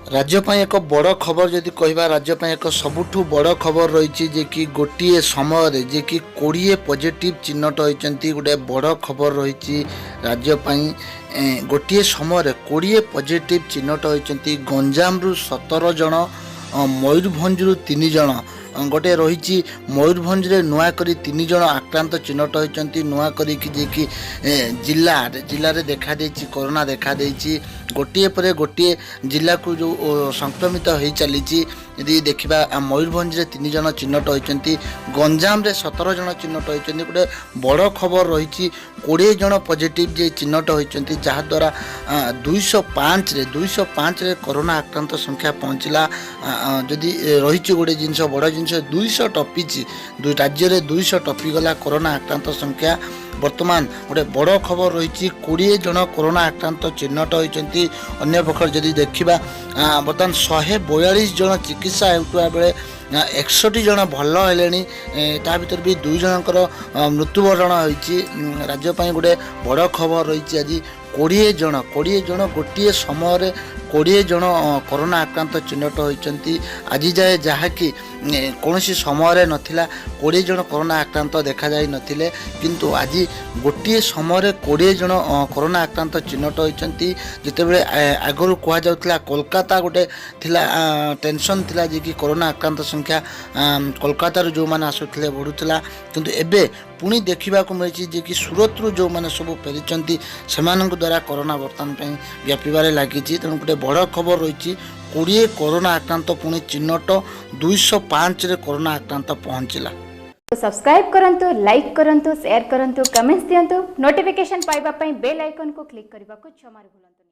राज्य ପାଇଁ ଏକ ବଡ଼ ଖବର ଯଦି କହିବା राज्य ପାଇଁ ଏକ ସବୁଠୁ ବଡ଼ ଖବର ରହିଛି ଯେ କି ଗୋଟିଏ ସମୟରେ ଯେ କି 20 ପଜିଟିଭ ଚିହ୍ନଟ ହୋଇଛନ୍ତି। ଗୋଟେ ବଡ଼ ଖବର ରହିଛି राज्य ପାଇଁ। ଗୋଟିଏ ସମୟରେ 20 ପଜିଟିଭ ଚିହ୍ନଟ ହୋଇଛନ୍ତି। ଗଞ୍ଜାମରୁ 17 ଜଣ, ମୟୂରଭଞ୍ଜରୁ 3 ଜଣ। गोटे रही मयूरभंज रे नुआ करी 3 जन आक्रांत चिन्हट होती नुआ करी जिले में देखा देछि कोरोना देखा देछि। गोटे पर गोटे जिला को जो संक्रमित हो चली यदि देखा मयूरभंज रे 3 जन चिन्हट होती, गंजाम रे 17 जन चिन्हट होती। गोटे बड़ खबर रही 20 जन पॉजिटिव जे चिन्हट होती जहाद्वारा 205 रे कोरोना आक्रांत संख्या पहुँचला। जदि रही गोटे जिनस बड़ जिनस 200 टपी राज्य में 200 टपीगला कोरोना आक्रांत संख्या। वर्तमान गोटे बड़ खबर रही 20 जन कोरोना आक्रांत चिन्हट होती। अन्य पक्ष जदि देखा बर्तमान 142 जन चिकित्सा होता बेले 61 जन भल है। ता भर भी 2 जनकर मृत्युवरण होती। राज्य गोटे बड़ खबर रही आज 20 जन गोटे समय 20 जन कोरोना आक्रांत चिन्हट होती। आज जाए जहाँकि कौन समय नथिला 20 जन कोरोना आक्रांत देखा जाई नथिले, किंतु आज गोटे समय 20 जन कोरोना आक्रांत चिन्हट होती। जितेबाला आगु कहुला कोलकाता गोटे थिला टेंशन थिला जे कि कोरोना आक्रांत संख्या कोलकाता जो मैंने आसुले बढ़ुला, किंतु एबे पुणी देखा मिली जे कि सूरत रू जो मैंने सब फेरी से द्वारा कोरोना बर्तमान व्यापार लगी। तेणु गोटे बड़ खबर रही 20 कोरोना आक्रांत पुणी चिन्हट 205 रे कोरोना आक्रांत पहुँचला। सब्सक्राइब करंतु, लाइक करंतु, शेयर करंतु, कमेंट्स दियंतु। नोटिफिकेशन पाइबा पई बेल आइकन को क्लिक करबा को क्षमा भूलंतु।